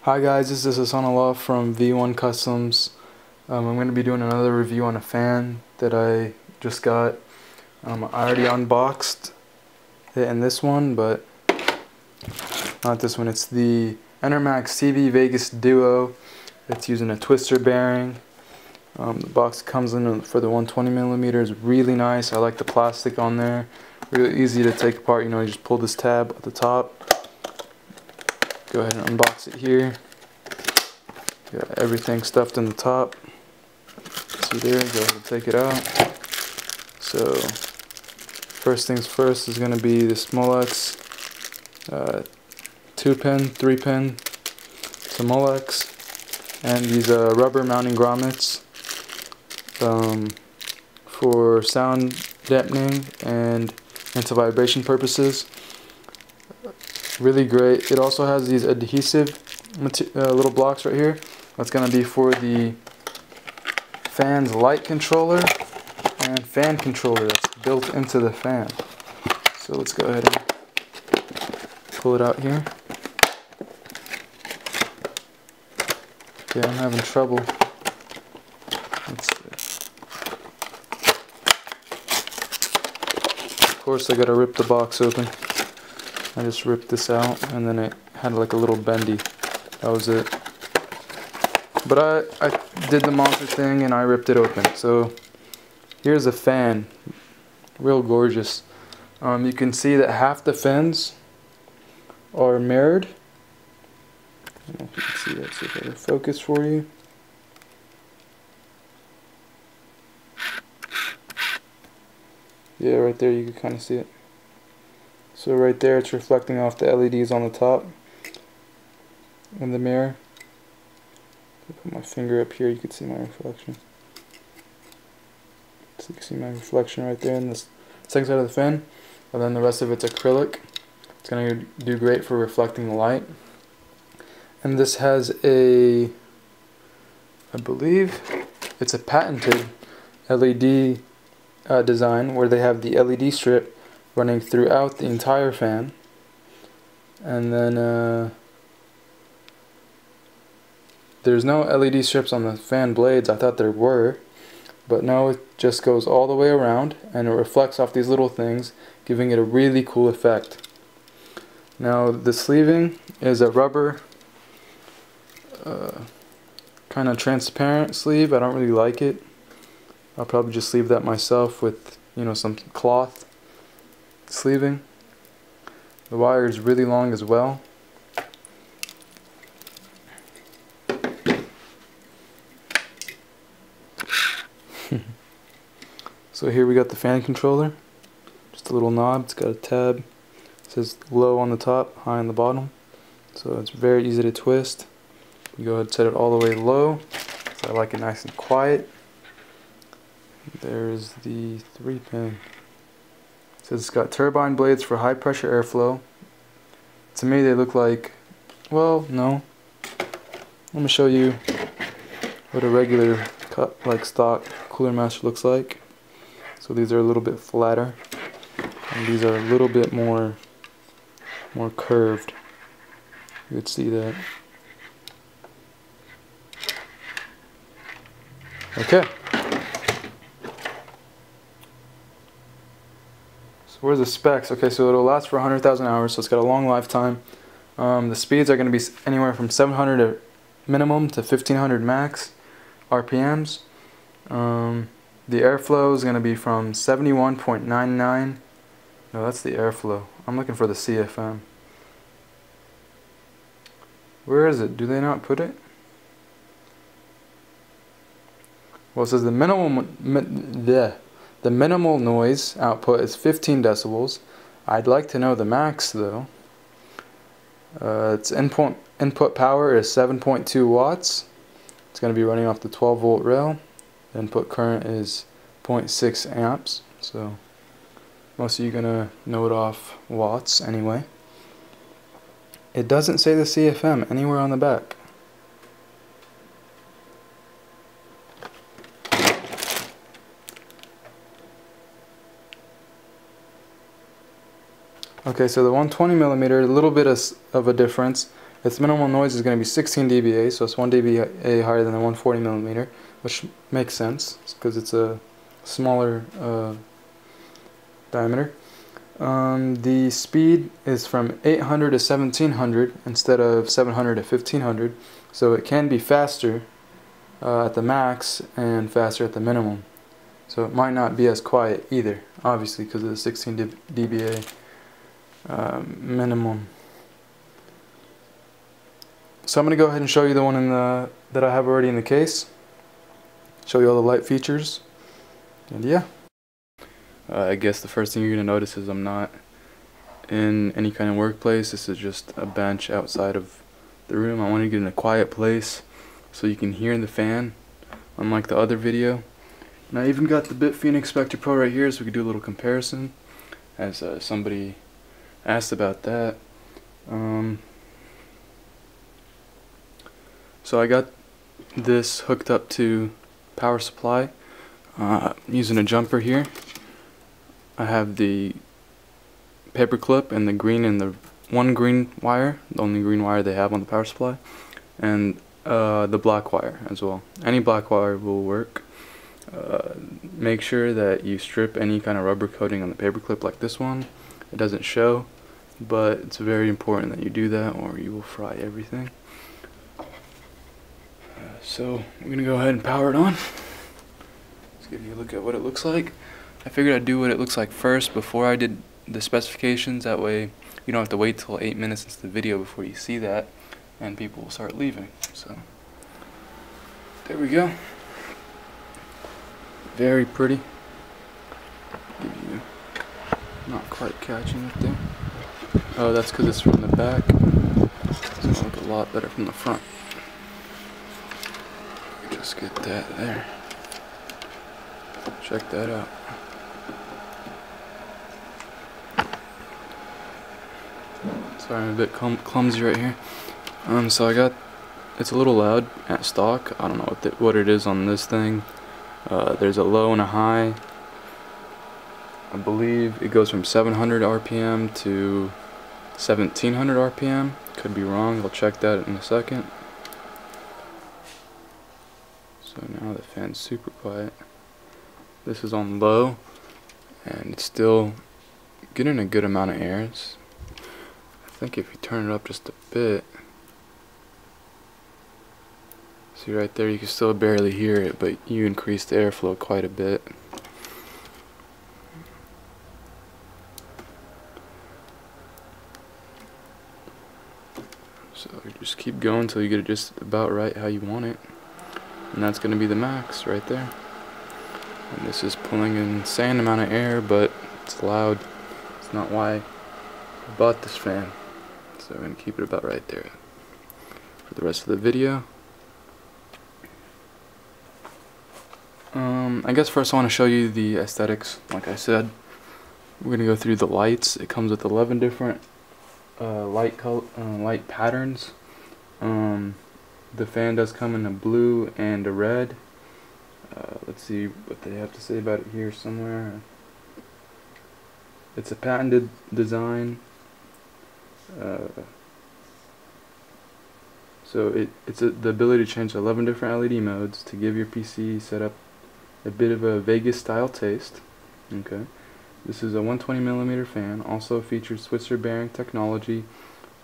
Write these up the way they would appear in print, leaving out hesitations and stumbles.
Hi guys, this is Hasanullah from V1 Customs. I'm going to be doing another review on a fan that I just got. I already unboxed it in this one, but not this one. It's the Enermax TV Vegas Duo. It's using a twister bearing. The box comes in for the 120mm. It's really nice. I like the plastic on there. Really easy to take apart. You just pull this tab at the top. Go ahead and unbox it here. Got everything stuffed in the top. See there, go ahead and take it out. So, first things first is going to be the Molex 2-pin, 3-pin, some Molex, and these rubber mounting grommets for sound dampening and anti-vibration purposes. Really great. It also has these adhesive little blocks right here. That's going to be for the fan's light controller and fan controller that's built into the fan. So let's go ahead and pull it out here. Okay, I'm having trouble. Let's see. Of course, I gotta rip the box open. I just ripped this out, and then it had like a little bendy. That was it. But I did the monster thing and I ripped it open. So here's a fan, real gorgeous. You can see that half the fins are mirrored. I don't know if you can see that. See if I can focus for you. Yeah, right there you can kind of see it. So right there it's reflecting off the LEDs on the top in the mirror. If I put my finger up here, you can see my reflection. So you can see my reflection right there in this second side of the fan. And then the rest of it's acrylic. It's going to do great for reflecting the light. And this has I believe it's a patented LED design where they have the LED strip running throughout the entire fan. And then there's no LED strips on the fan blades. I thought there were, but no, it just goes all the way around and it reflects off these little things, giving it a really cool effect. Now the sleeving is a rubber kind of transparent sleeve. I don't really like it. I'll probably just sleeve that myself with some cloth sleeving. The wire is really long as well. So here we got the fan controller, just a little knob. It's got a tab. It says low on the top, high on the bottom. So it's very easy to twist. You go ahead and set it all the way low. So I like it nice and quiet. There's the 3-pin. It says it's got turbine blades for high pressure airflow. To me they look like, well, no. Let me show you what a regular like stock Cooler Master looks like. So these are a little bit flatter, and these are a little bit more curved. You would see that. Okay. So where's the specs? Okay, so it'll last for 100,000 hours, so it's got a long lifetime. The speeds are going to be anywhere from 700 minimum to 1500 max RPMs. The airflow is going to be from 71.99. No, that's the airflow. I'm looking for the CFM. Where is it? Do they not put it? Well, it says the minimal noise output is 15 decibels. I'd like to know the max though. Its input power is 7.2 watts. It's going to be running off the 12-volt rail. The input current is 0.6 amps. So most of you are going to know it off watts anyway. It doesn't say the CFM anywhere on the back. Okay, so the 120mm, a little bit of a difference. its minimal noise is going to be 16 dBA, so it's 1 dBA higher than the 140 millimeter, which makes sense because it's a smaller diameter. The speed is from 800 to 1700 instead of 700 to 1500, so it can be faster at the max and faster at the minimum. So it might not be as quiet either, obviously, because of the 16 dBA minimum. So I'm going to go ahead and show you the one that I have already in the case. Show you all the light features, and yeah. I guess the first thing you're going to notice is I'm not in any kind of workplace. This is just a bench outside of the room. I want to get in a quiet place so you can hear the fan, unlike the other video. And I even got the BitFenix Spectre Pro right here, so we can do a little comparison, as somebody asked about that. So I got this hooked up to power supply using a jumper here. I have the paper clip and the green and the one green wire, the only green wire they have on the power supply, and the black wire as well. Any black wire will work. Make sure that you strip any kind of rubber coating on the paper clip like this one. It doesn't show, but it's very important that you do that or you will fry everything. So I'm going to go ahead and power it on. Let's give you a look at what it looks like. I figured I'd do what it looks like first before I did the specifications. That way you don't have to wait till 8 minutes into the video before you see that, and people will start leaving. So there we go. Very pretty. Give you not quite catching it there. Oh, that's because it's from the back. It's gonna look a lot better from the front. Just get that there. Check that out. Sorry, I'm a bit clumsy right here. So I got, it's a little loud at stock. I don't know what it is on this thing. There's a low and a high. I believe it goes from 700 RPM to 1700 RPM. Could be wrong. I'll check that in a second. So now the fan's super quiet. This is on low, and it's still getting a good amount of air. I think if you turn it up just a bit, see right there, you can still barely hear it, but you increase the airflow quite a bit. So you just keep going until you get it just about right how you want it, and that's going to be the max right there. And this is pulling an insane amount of air, but it's loud. It's not why I bought this fan. So I'm going to keep it about right there for the rest of the video. I guess first I want to show you the aesthetics. Like I said, we're going to go through the lights. It comes with 11 different light patterns. The fan does come in a blue and a red. Let's see what they have to say about it here somewhere. It's a patented design. So it's the ability to change 11 different LED modes to give your PC setup a bit of a Vegas style taste. Okay, this is a 120mm fan. Also features Switzer bearing technology,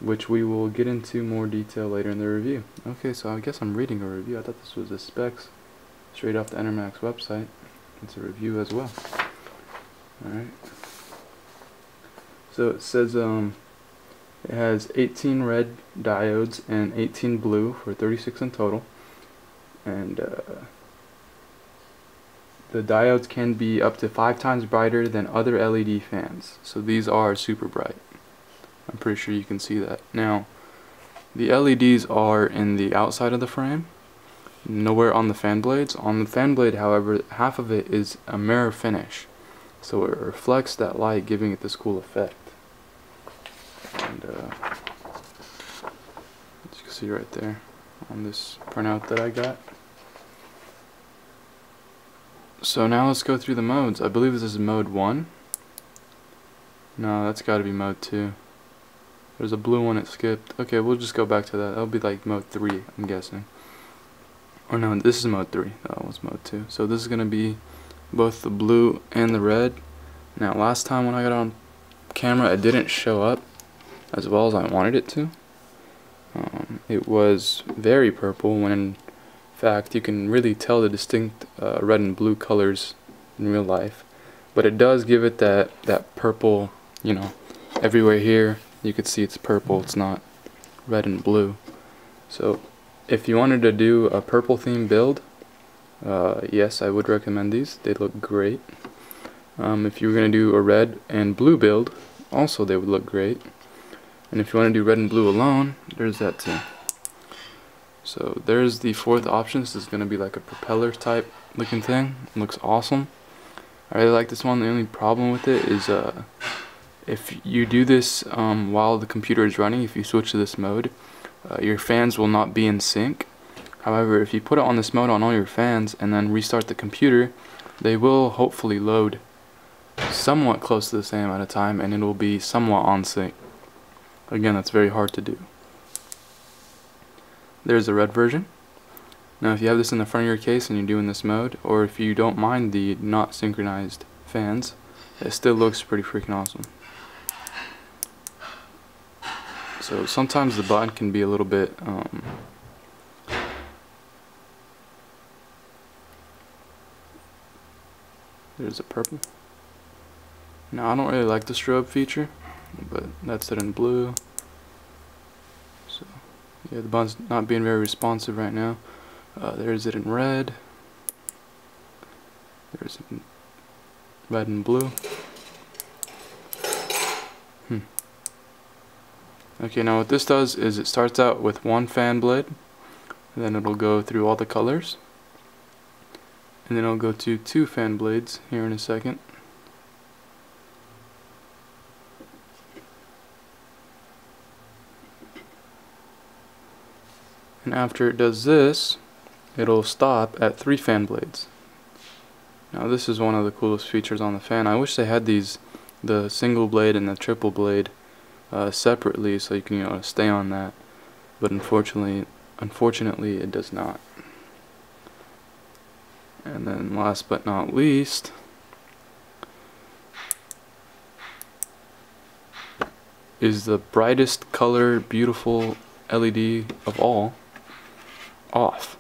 which we will get into more detail later in the review. Okay, so I guess I'm reading a review. I thought this was the specs straight off the Enermax website. It's a review as well. Alright. So it says it has 18 red diodes and 18 blue for 36 in total. And the diodes can be up to 5 times brighter than other LED fans. So these are super bright. I'm pretty sure you can see that. Now, the LEDs are in the outside of the frame, nowhere on the fan blades. On the fan blade, however, half of it is a mirror finish, so it reflects that light, giving it this cool effect. And as you can see right there on this printout that I got. So now let's go through the modes. I believe this is mode 1. No, that's got to be mode 2. There's a blue one it skipped. Okay, we'll just go back to that. That'll be like mode 3, I'm guessing. Or no, this is mode 3. That was mode 2. So this is going to be both the blue and the red. Now last time when I got on camera it didn't show up as well as I wanted it to. It was very purple when in fact you can really tell the distinct red and blue colors in real life. But it does give it that purple, you know, everywhere here you could see it's purple, it's not red and blue. So if you wanted to do a purple theme build, yes, I would recommend these. They look great. If you were going to do a red and blue build, also they would look great. And if you want to do red and blue alone, there's that too. So there's the fourth option. This is going to be like a propeller type looking thing. It looks awesome. I really like this one. The only problem with it is if you do this while the computer is running, if you switch to this mode, your fans will not be in sync. However, if you put it on this mode on all your fans and then restart the computer, they will hopefully load somewhat close to the same amount of time and it will be somewhat on sync. Again, that's very hard to do. There's the red version. Now if you have this in the front of your case and you're doing this mode, or if you don't mind the not synchronized fans, it still looks pretty freaking awesome. So sometimes the button can be a little bit there's a purple. Now I don't really like the strobe feature, but that's it in blue. So yeah, the button's not being very responsive right now. There's it in red. There's it in red and blue. Okay, now what this does is it starts out with one fan blade, and then it'll go through all the colors, and then it'll go to 2 fan blades here in a second. And after it does this, it'll stop at 3 fan blades. Now this is one of the coolest features on the fan. I wish they had these, the single blade and the triple blade, separately so you can stay on that. But unfortunately it does not. And then last but not least, is the brightest color beautiful LED of all off.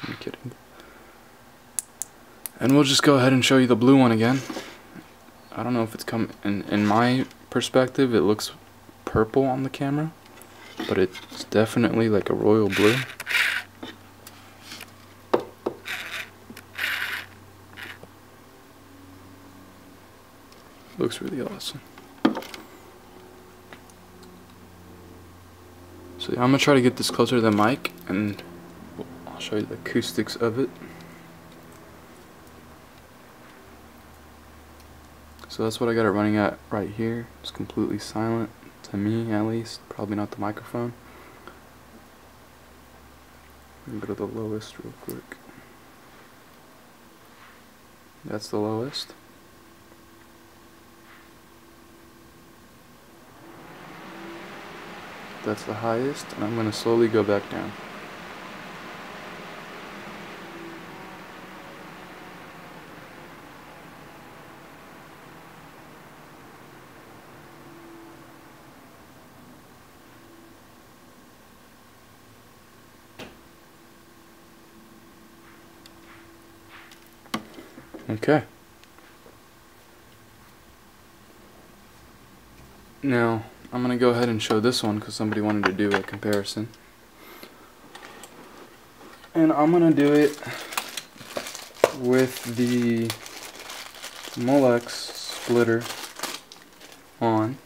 I'm kidding. And we'll just go ahead and show you the blue one again. I don't know if it's come in my perspective it looks purple on the camera, but it's definitely like a royal blue. Looks really awesome. So yeah, I'm gonna try to get this closer to the mic and I'll show you the acoustics of it. So that's what I got it running at right here. It's completely silent, to me at least. Probably not the microphone. Let me go to the lowest real quick. That's the lowest. That's the highest, and I'm going to slowly go back down. Okay. Now, I'm going to go ahead and show this one because somebody wanted to do a comparison. And I'm going to do it with the Molex splitter on.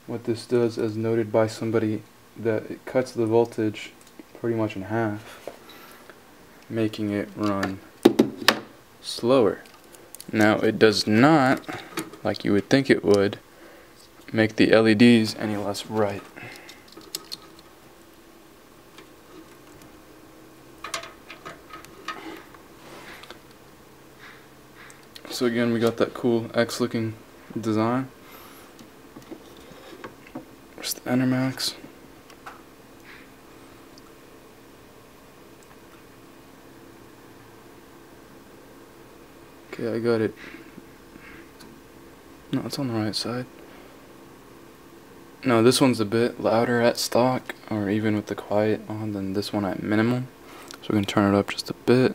What this does, as noted by somebody, that it cuts the voltage pretty much in half, making it run slower. Now it does not, like you would think it would, make the LEDs any less bright. So again, we got that cool X looking design. the Enermax. Okay, I got it. No, it's on the right side. No, this one's a bit louder at stock, or even with the quiet on, than this one at minimum. So we're going to turn it up just a bit.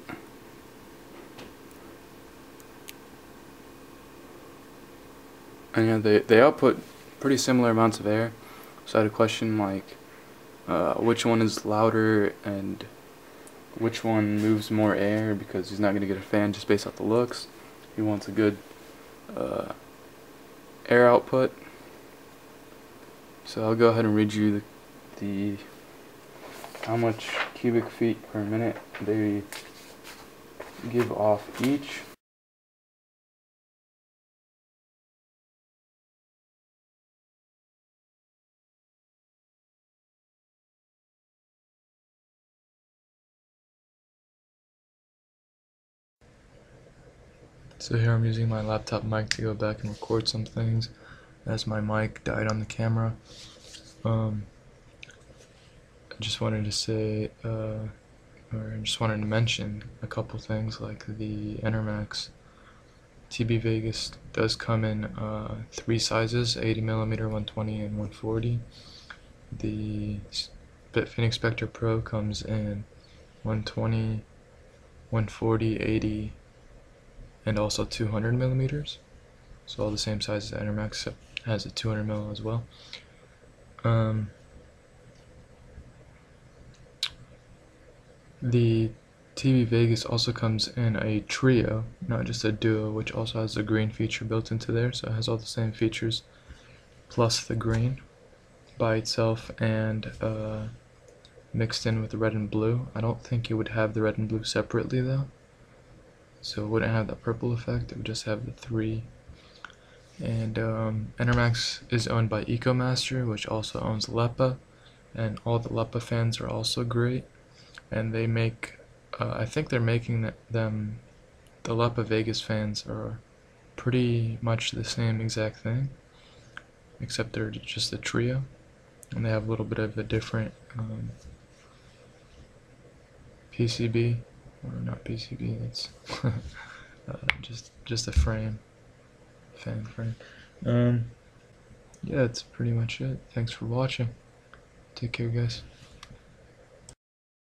And yeah, they output pretty similar amounts of air. So I had a question like, which one is louder and which one moves more air, because he's not going to get a fan just based off the looks. He wants a good air output. So I'll go ahead and read you the how much cubic feet per minute they give off each. So here I'm using my laptop mic to go back and record some things, as my mic died on the camera. I just wanted to say, or I just wanted to mention a couple things, like the Enermax TB Vegas does come in 3 sizes, 80mm, 120, and 140. The BitFenix Spectre Pro comes in 120, 140, 80, and also 200mm. So all the same size as Enermax has a 200mm as well. The TV Vegas also comes in a trio, not just a duo, which also has the green feature built into there, so it has all the same features plus the green by itself and mixed in with the red and blue. I don't think it would have the red and blue separately though, so it wouldn't have that purple effect, it would just have the 3. And Enermax is owned by EcoMaster, which also owns Lepa, and all the Lepa fans are also great. And they make, I think they're making them, the Lepa Vegas fans are pretty much the same exact thing, except they're just a trio, and they have a little bit of a different PCB, or not PCB, it's just a frame, fan frame. Yeah, that's pretty much it. Thanks for watching. Take care, guys.